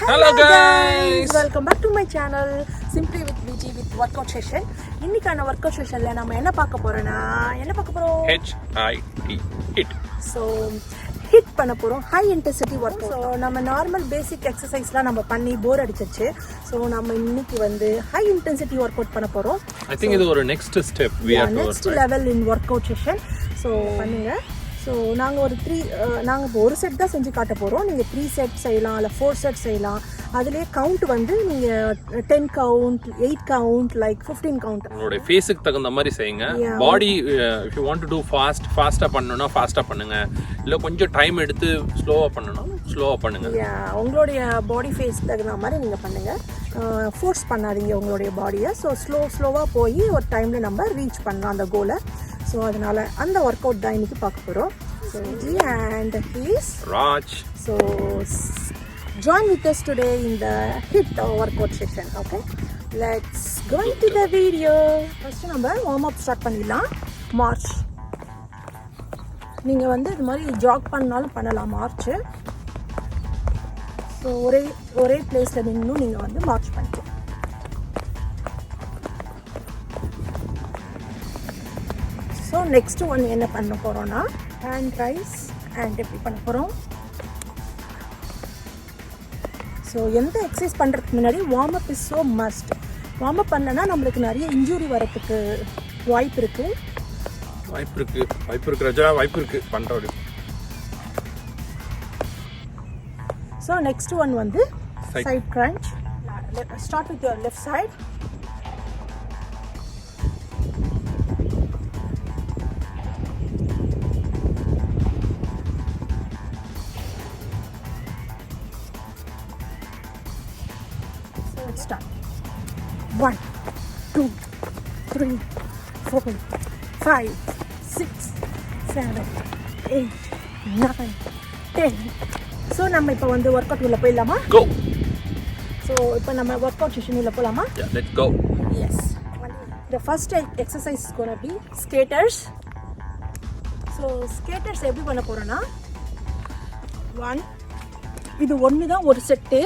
Hello guys, welcome back to my channel Simply with Viji with workout session. இன்னைக்கான workout sessionல நாம என்ன பார்க்க போறோம்னா HIIT. So HIIT பண்ண போறோம், high intensity workout. So நம்ம நார்மல் பேசிக் எக்ஸசைஸ்லாம் நம்ம பண்ணி போர் அடிச்சிருச்சு. So நம்ம இன்னைக்கு வந்து high intensity workout பண்ண போறோம். I think இது ஒரு next step we are next level in workout session. So பண்ணுங்க. ஸோ நாங்கள் நாங்கள் ஒரு செட் தான் செஞ்சு காட்ட போகிறோம். நீங்கள் 3 செட் செய்யலாம், இல்லை 4 செட் செய்யலாம். அதிலே கவுண்ட் வந்து நீங்கள் 10 கவுண்ட், 8 கவுண்ட், லைக் 15 கவுண்ட் உங்களுடைய ஃபேஸுக்கு தகுந்த மாதிரி செய்யுங்க. Body if you want to do ஃபாஸ்ட்டாக பண்ணணும்னா ஃபாஸ்ட்டாக பண்ணுங்க, இல்லை கொஞ்சம் டைம் எடுத்து ஸ்லோவாக பண்ணணும் ஸ்லோவாக பண்ணுங்க. உங்களுடைய பாடி ஃபேஸ் தகுந்த மாதிரி நீங்கள் பண்ணுங்கள். ஃபோர்ஸ் பண்ணாதீங்க உங்களுடைய பாடியை. ஸோ ஸ்லோவாக போய் ஒரு டைமில் நம்ம ரீச் பண்ணலாம் அந்த கோலை. ஸோ அதனால் அந்த ஒர்க் அவுட் தான் இன்னைக்கு பார்க்க போகிறோம். So Viji and he's Raj. So join with us today in the HIIT workout session. Okay, let's go into the video. First நம்ம வார்ம் அப் ஸ்டார்ட் பண்ணிடலாம். மார்ச். நீங்கள் வந்து இது மாதிரி ஜாக் பண்ணாலும் பண்ணலாம் மார்ச். ஸோ ஒரே பிளேஸில் நின்றும் நீங்கள் வந்து மார்ச் பண்ணிக்கலாம். ஸோ நெக்ஸ்ட் ஒன் என்ன பண்ண போகிறோன்னா ஹேண்ட் ரைஸ் ஹேண்ட் எப்படி பண்ண போகிறோம். ஸோ எந்த எக்ஸசைஸ் பண்ணுறதுக்கு முன்னாடி warm up is so must. Warm up பண்ணனா நம்மளுக்கு நிறைய இன்ஜூரி வரத்துக்கு வாய்ப்பு இருக்குது ராஜா, வாய்ப்பு இருக்குது பண்ணுறது. ஸோ நெக்ஸ்ட் ஒன் வந்து side crunch. Start with your left side. Start. 1, 2, 3, 4, 5, 6, 7, 8, 9, 10. So நம்ம இப்போ வந்து ஒர்க் அவுட் உள்ள போயிடலாமா? Go. ஸோ இப்போ நம்ம ஒர்க் அவுட் செஷன் உள்ள போகலாமா? Yeah, let's go. Yes. The first exercise is gonna be skaters. So skaters எப்படி பண்ண போகிறோன்னா 1, இது ஒன்று தான் ஒரு செட்டு.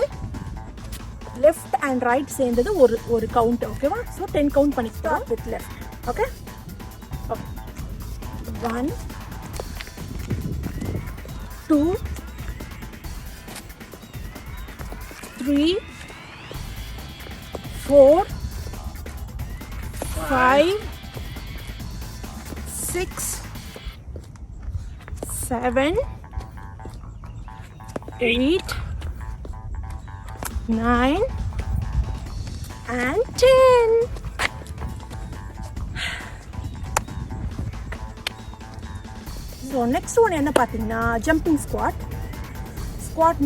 லெஃப்ட் அண்ட் ரைட் சேர்ந்தது ஒரு கவுண்ட். ஓகேவா? ஸோ 10 கவுண்ட் பண்ணிக்கலாம் with left. Okay, 1, 2, 3, 4, 5, 6, 7, 8, 9 and 10. So next one என்ன பார்த்தீங்கன்னா ஜம்பிங் ஸ்குவாட்.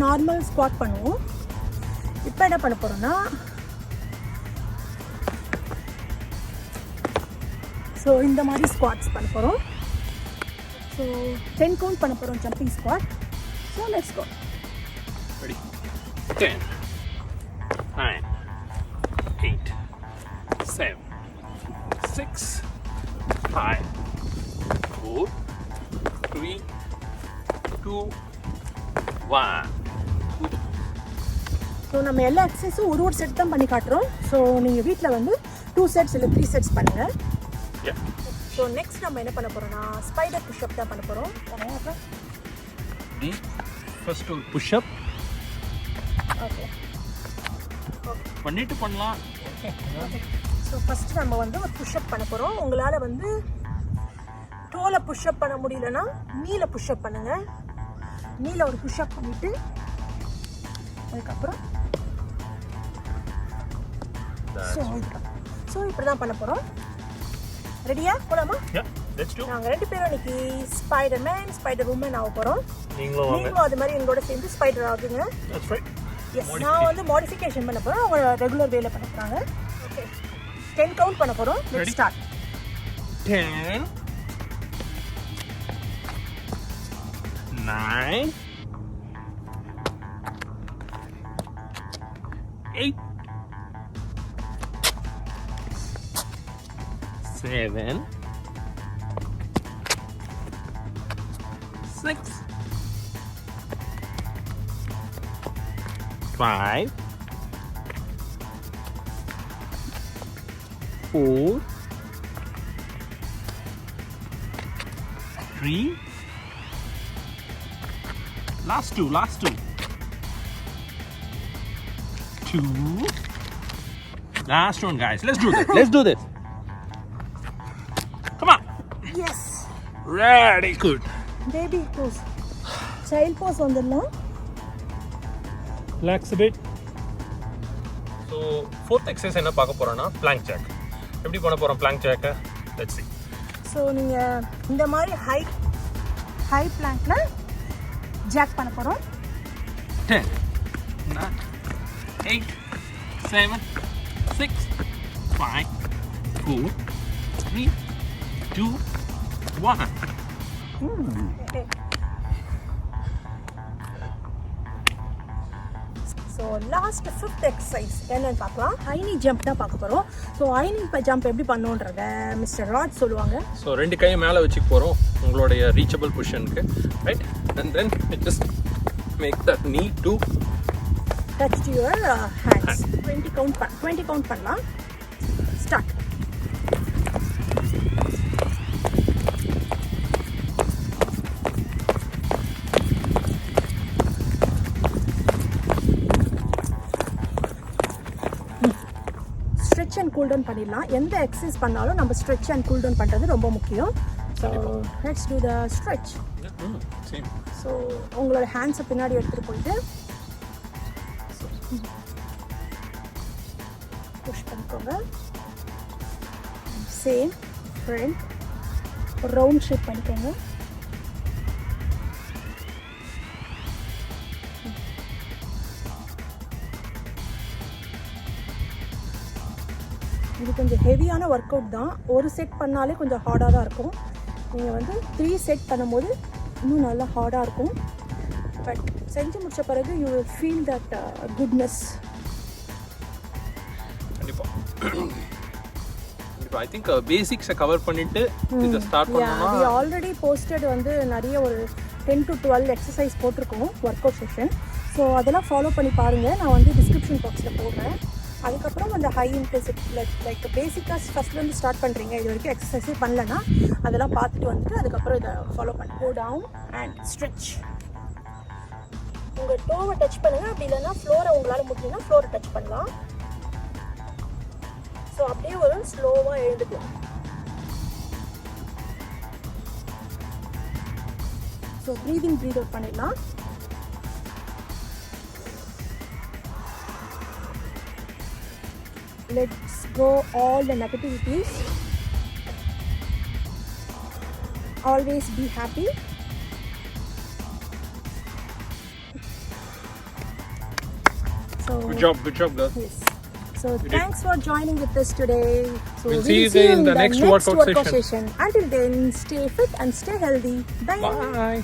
நார்மல் ஸ்குவாட் பண்ணுவோம். இப்போ என்ன பண்ண போகிறோன்னா ஸோ இந்த மாதிரி ஸ்குவாட்ஸ் பண்ண போகிறோம். ஸோ 10 கவுண்ட் பண்ண போகிறோம் jumping squat. So let's go. Ready? 10, 9, 8, 7, 6, 5, 4, 3, 2, 1. So நம்ம எல்லா எக்ஸசைஸும் ஒரு செட் தான் பண்ணி காட்டுறோம். ஸோ நீங்கள் வீட்டில் வந்து 2 செட்ஸ் இல்லை 3 செட்ஸ் பண்ணுங்கள். ஸோ நெக்ஸ்ட் நம்ம என்ன பண்ண போகிறோம்னா ஸ்பைடர் புஷ்அப் தான் பண்ண போகிறோம். ஃபர்ஸ்ட் ஒரு புஷ்அப். ஓகே, பண்ணிட்டு பண்ணலாம். ஓகே. ஸோ ஃபஸ்ட்டு நம்ம வந்து ஒரு புஷ்அப் பண்ண போகிறோம். உங்களால் வந்து டோலை புஷ்அப் பண்ண முடியலன்னா நீல புஷ்அப் பண்ணுங்கள். நீல ஒரு புஷ்அப் பண்ணிவிட்டு அதுக்கப்புறம் ஸோ இப்படி தான் பண்ண போகிறோம். ரெடியா? போகலாமா? நாங்கள் 2 பேரும் இன்னைக்கு ஸ்பைடர் மேன் ஸ்பைடர் உமன் ஆக போகிறோம். நீங்களும் அது மாதிரி எங்களோட சேர்ந்து ஸ்பைடர் ஆகுங்க. எஸ், நான் வந்து மாடிஃபிகேஷன் பண்ண போகிறோம். அவங்க ரெகுலர் வேலை பண்ண போகிறாங்க. ஓகே, 10 கவுண்ட் பண்ண போகிறோம். Let's start. 10, 9, 8, 7, 6, 5, 4, 3. Last two. 2. Last one, guys. Let's do this. Come on. Yes. Very good. Baby pose. Child pose வந்துடலாம். Relax a bit. So, fourth exercise என்ன பார்க்க போறோம்னா plank jack. எப்படி பண்ண போறோம் plank jack? Let's see. So நீங்க இந்த மாதிரி high plankல jack பண்ண போறோம். 10, 9, 8, 7, 6, 5, 4, 3, 2, 1. Okay. So last fifth exercise என்னன்னு பார்க்கலாம். high knee jump தான் பார்க்க போறோம். So high knee jump எப்படி பண்ணனும்ன்றத மிஸ்டர் ராஜ் சொல்லுவாங்க. So ரெண்டு கையை மேல வச்சுக்க போறோம் உங்களுடைய reachable positionக்கு, right? And then just make that knee to touch to your hands. 20 count பண்ணலாம். Start. Stretch and cool down பண்ணிடலாம். எந்த எக்ஸசைஸ் பண்ணாலும் நம்ம stretch and cool down பண்றது ரொம்ப முக்கியம். So let's do the stretch. Same. So உங்களோட ஹேண்ட்ஸை பின்னாடி எடுத்துட்டு போயிட்டு புஷ் பண்ணிக்கோங்க. சேம் ஃப்ரண்ட் ரவுண்ட் ஷேப் பண்ணிக்கோங்க. இது கொஞ்சம் ஹெவியான ஒர்க் அவுட் தான். ஒரு செட் பண்ணாலே கொஞ்சம் ஹார்டாக தான் இருக்கும். நீங்கள் வந்து 3 செட் பண்ணும்போது இன்னும் நல்லா ஹார்டாக இருக்கும். பட் செஞ்சு முடிச்ச பிறகு you will feel that goodness. I think பேசிக்ஸை கவர் பண்ணிட்டு இதை ஸ்டார்ட் பண்ணோம்னா we already posted வந்து நிறைய ஒரு 10 to 12 எக்ஸசைஸ் போட்டிருக்கோம் ஒர்க் அவுட் செஷன். ஸோ அதெல்லாம் ஃபாலோ பண்ணி பாருங்கள். நான் வந்து டிஸ்கிரிப்ஷன் பாக்ஸில் போடுறேன். அதுக்கப்புறம் அந்த ஹை இன்டென்சிட்டி லைக் பேசிக்காக ஃபஸ்ட்லேருந்து ஸ்டார்ட் பண்ணுறீங்க, இது வரைக்கும் எக்ஸசைஸே பண்ணலன்னா அதெல்லாம் பார்த்துட்டு வந்துட்டு அதுக்கப்புறம் இதை ஃபாலோ பண்ணி கோ டவுன் அண்ட் ஸ்ட்ரெச். உங்கள் டோவை டச் பண்ணுங்கள். அப்படி இல்லைன்னா ஃப்ளோரை உங்களால் முடியும்னா ஃப்ளோரை டச் பண்ணலாம். ஸோ அப்படியே ஒரு ஸ்லோவாக எழுந்துக்கலாம். ஸோ ப்ரீத் அவுட் பண்ணிடலாம். Let's go all the negativities. Always be happy. So good job girl. Yes. So thanks for joining with us today. So we'll see you in the next workout session. Until then, stay fit and stay healthy. Bye. Bye.